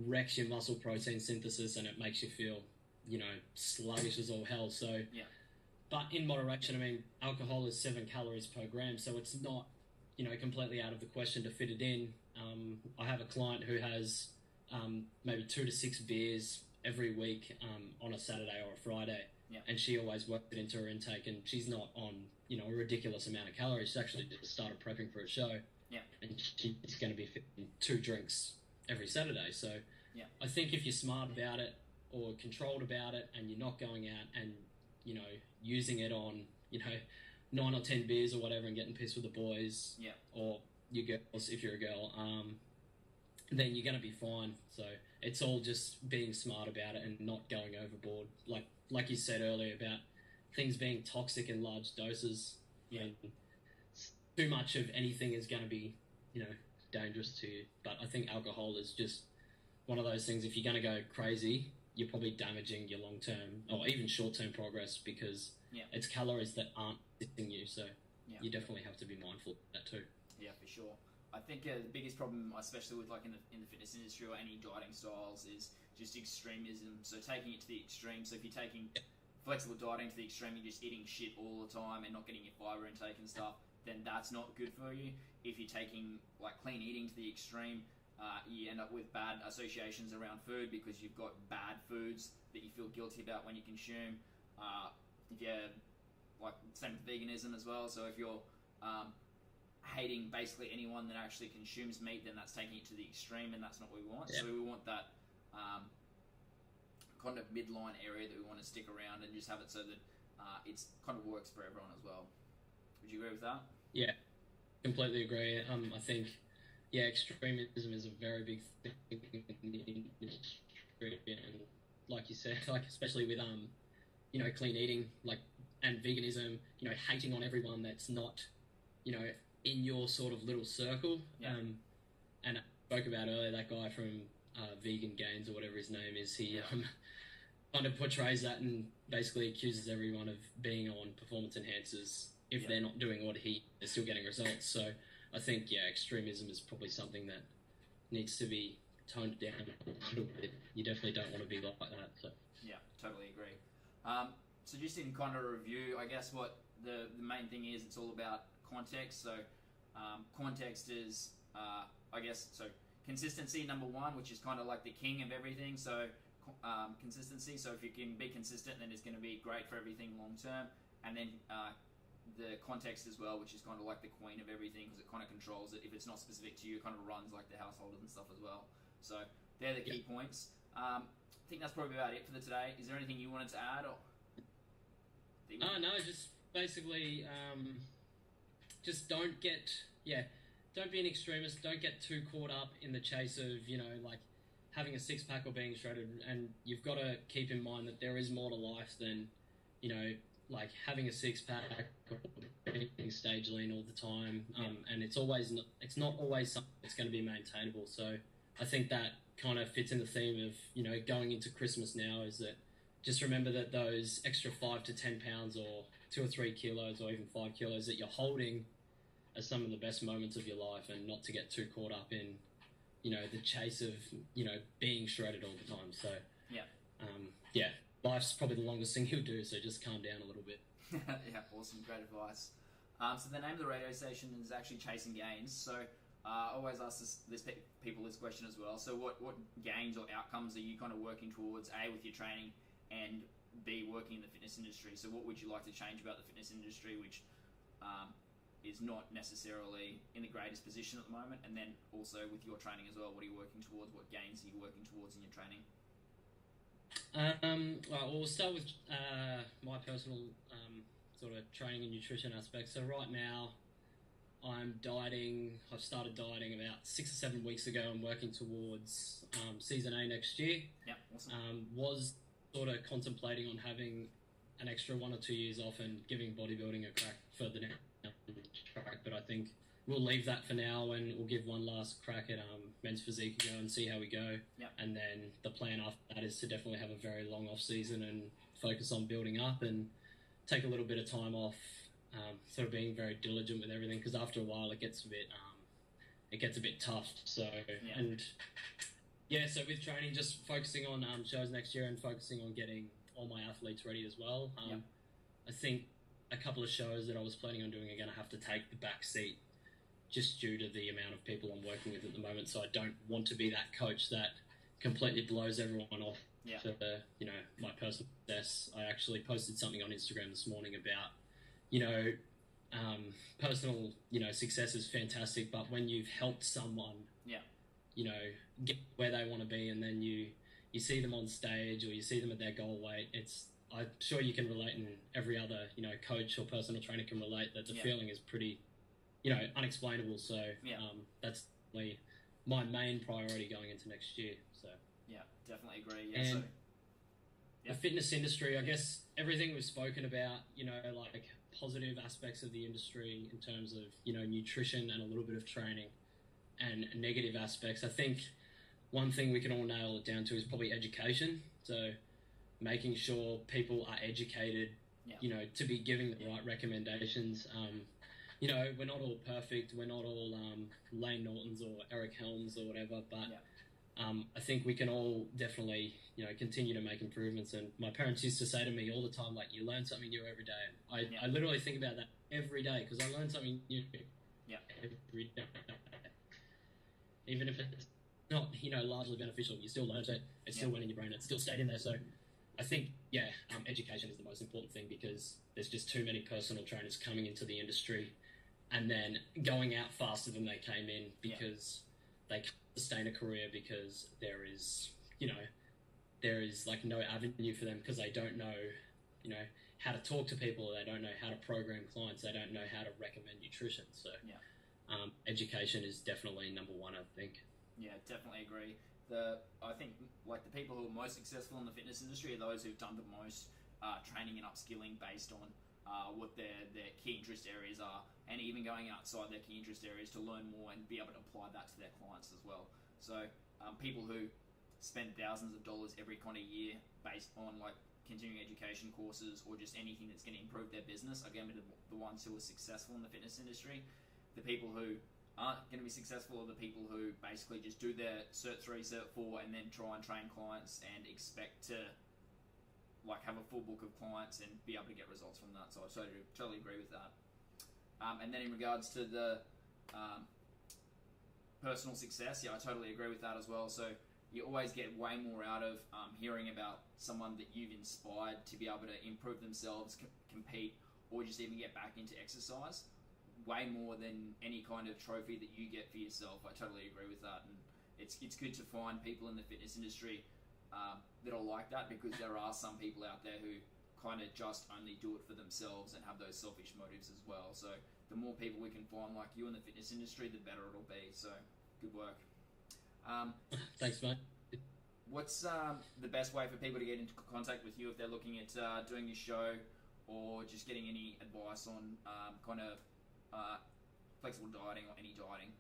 wrecks your muscle protein synthesis, and it makes you feel, sluggish as all hell. So, but in moderation, I mean, alcohol is 7 calories per gram, so it's not, completely out of the question to fit it in. I have a client who has maybe 2 to 6 beers every week on a Saturday or a Friday, and she always works it into her intake, and she's not on, a ridiculous amount of calories. She's actually just started prepping for a show, and she's going to be fitting 2 drinks every Saturday. So I think if you're smart about it or controlled about it, and you're not going out and, using it on, 9 or 10 beers or whatever and getting pissed with the boys or your girls if you're a girl, then you're going to be fine. So it's all just being smart about it and not going overboard. Like you said earlier about things being toxic in large doses. Yeah. Too much of anything is going to be, dangerous to you. But I think alcohol is just one of those things. If you're going to go crazy, you're probably damaging your long-term or even short-term progress because it's calories that aren't hitting you. So you definitely have to be mindful of that too. Yeah, for sure. I think the biggest problem, especially with like in the fitness industry or any dieting styles, is just extremism. So taking it to the extreme. So if you're taking flexible dieting to the extreme, you're just eating shit all the time and not getting your fiber intake and stuff, then that's not good for you. If you're taking like clean eating to the extreme, you end up with bad associations around food because you've got bad foods that you feel guilty about when you consume. If you're like same with veganism as well. So if you're hating basically anyone that actually consumes meat, then that's taking it to the extreme, and that's not what we want. So we want that kind of midline area that we want to stick around and just have it so that it's kind of works for everyone as well. Would you agree with that? Yeah, completely agree. I think extremism is a very big thing in the industry, and like you said, like especially with clean eating, and veganism, hating on everyone that's not, in your sort of little circle. And I spoke about earlier that guy from Vegan Gains or whatever his name is. He kind of portrays that and basically accuses everyone of being on performance enhancers if they're not doing what they're still getting results. So I think extremism is probably something that needs to be toned down a little bit. You definitely don't want to be like that. So yeah, totally agree. So just in kind of a review, I guess what the main thing is, it's all about context. So context is, so consistency, number one, which is kind of like the king of everything. So consistency. So if you can be consistent, then it's going to be great for everything long term. And then the context as well, which is kind of like the queen of everything because it kind of controls it. If it's not specific to you, it kind of runs like the household and stuff as well. So they're the key points. I think that's probably about it for today. Is there anything you wanted to add? Or no, just basically just don't be an extremist. Don't get too caught up in the chase of, having a six-pack or being shredded. And you've got to keep in mind that there is more to life than, like having a six-pack or being stage lean all the time. And it's not always something that's going to be maintainable. So I think that kind of fits in the theme of, going into Christmas now, is that just remember that those extra 5 to 10 pounds or 2 or 3 kilos or even 5 kilos that you're holding are some of the best moments of your life, and not to get too caught up in, the chase of, being shredded all the time. So, life's probably the longest thing you'll do, so just calm down a little bit. Yeah, awesome. Great advice. So the name of the radio station is actually Chasing Gains. So I always ask people this question as well. So what gains or outcomes are you kind of working towards, A, with your training, and B, working in the fitness industry? So what would you like to change about the fitness industry, which is not necessarily in the greatest position at the moment? And then also with your training as well, what are you working towards? What gains are you working towards in your training? We'll start with my personal sort of training and nutrition aspect. So right now, I'm dieting. I've started dieting about 6 or 7 weeks ago. I'm working towards season A next year. Yeah, awesome. Was sort of contemplating on having an extra 1 or 2 years off and giving bodybuilding a crack further down the track, but I think we'll leave that for now and we'll give one last crack at men's physique and go and see how we go. Yep. And then the plan after that is to definitely have a very long off season and focus on building up and take a little bit of time off, sort of being very diligent with everything, because after a while it gets a bit tough. So so with training, just focusing on shows next year and focusing on getting all my athletes ready as well. I think a couple of shows that I was planning on doing are going to have to take the back seat just due to the amount of people I'm working with at the moment. So I don't want to be that coach that completely blows everyone off for my personal success. I actually posted something on Instagram this morning about, personal, success is fantastic, but when you've helped someone, get where they want to be, and then you see them on stage or you see them at their goal weight, I'm sure you can relate, and every other, coach or personal trainer can relate, that the feeling is pretty, unexplainable. So that's definitely my main priority going into next year. So yeah, definitely agree. Yeah, and the fitness industry, I guess everything we've spoken about, like positive aspects of the industry in terms of, nutrition and a little bit of training, and negative aspects. I think one thing we can all nail it down to is probably education. So making sure people are educated, to be giving the right recommendations. We're not all perfect. We're not all Lane Nortons or Eric Helms or whatever, but I think we can all definitely, continue to make improvements. And my parents used to say to me all the time, like, you learn something new every day. I literally think about that every day, because I learn something new every day. Even if it's not, largely beneficial, you still learned it. It still went in your brain. It still stayed in there. So I think, education is the most important thing, because there's just too many personal trainers coming into the industry and then going out faster than they came in, because they can't sustain a career, because there is like no avenue for them, because they don't know, how to talk to people. They don't know how to program clients. They don't know how to recommend nutrition. So education is definitely number one, I think. Yeah, definitely agree. I think like the people who are most successful in the fitness industry are those who've done the most training and upskilling based on what their key interest areas are, and even going outside their key interest areas to learn more and be able to apply that to their clients as well. So people who spend thousands of dollars every kind of year based on like continuing education courses or just anything that's going to improve their business are going to be the ones who are successful in the fitness industry. The people who aren't going to be successful are the people who basically just do their Cert 3, Cert 4 and then try and train clients and expect to like have a full book of clients and be able to get results from that. So I totally agree with that. And then in regards to the personal success, I totally agree with that as well. So you always get way more out of hearing about someone that you've inspired to be able to improve themselves, compete, or just even get back into exercise. Way more than any kind of trophy that you get for yourself. I totally agree with that, and it's good to find people in the fitness industry that are like that, because there are some people out there who kind of just only do it for themselves and have those selfish motives as well. So the more people we can find like you in the fitness industry, the better it'll be. So good work. Thanks, mate. What's the best way for people to get into contact with you if they're looking at doing your show, or just getting any advice on kind of flexible dieting or any dieting?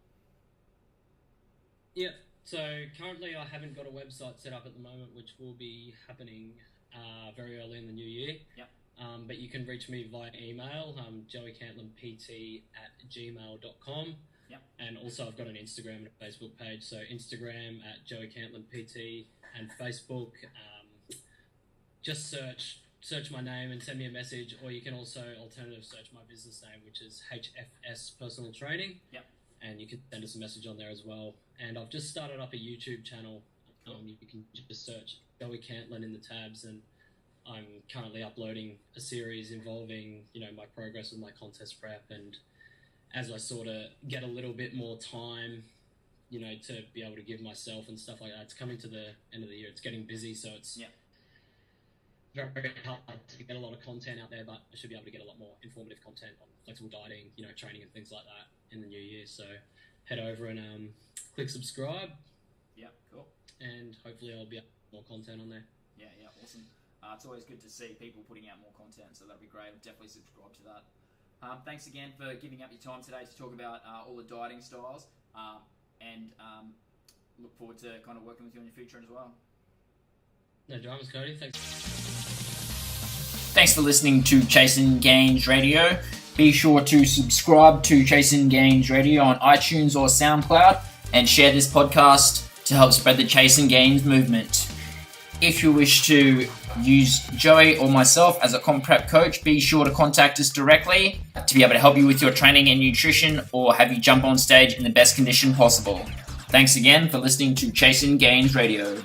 Yeah, so currently I haven't got a website set up at the moment, which will be happening very early in the new year. Yep. But you can reach me via email, joeycantlinpt@gmail.com. Yep. And also I've got an Instagram and a Facebook page. So Instagram @joeycantlinpt, and Facebook, just search my name and send me a message, or you can also alternative search my business name, which is HFS Personal Training. Yep. And you can send us a message on there as well. And I've just started up a YouTube channel. You can just search Joey Cantlin in the tabs, and I'm currently uploading a series involving, my progress with my contest prep, and as I sort of get a little bit more time, to be able to give myself and stuff like that. It's coming to the end of the year. It's getting busy, so it's very hard to get a lot of content out there, but I should be able to get a lot more informative content on flexible dieting, training and things like that in the new year. So head over and click subscribe. Yeah, cool. And hopefully I'll be able to put more content on there. Yeah, awesome. It's always good to see people putting out more content, so that'd be great. I'll definitely subscribe to that. Thanks again for giving up your time today to talk about all the dieting styles, and look forward to kind of working with you in the future as well. No dramas, Cody. Thanks. Thanks for listening to Chasing Gains Radio. Be sure to subscribe to Chasing Gains Radio on iTunes or SoundCloud, and share this podcast to help spread the Chasing Gains movement. If you wish to use Joey or myself as a comp prep coach, be sure to contact us directly to be able to help you with your training and nutrition, or have you jump on stage in the best condition possible. Thanks again for listening to Chasing Gains Radio.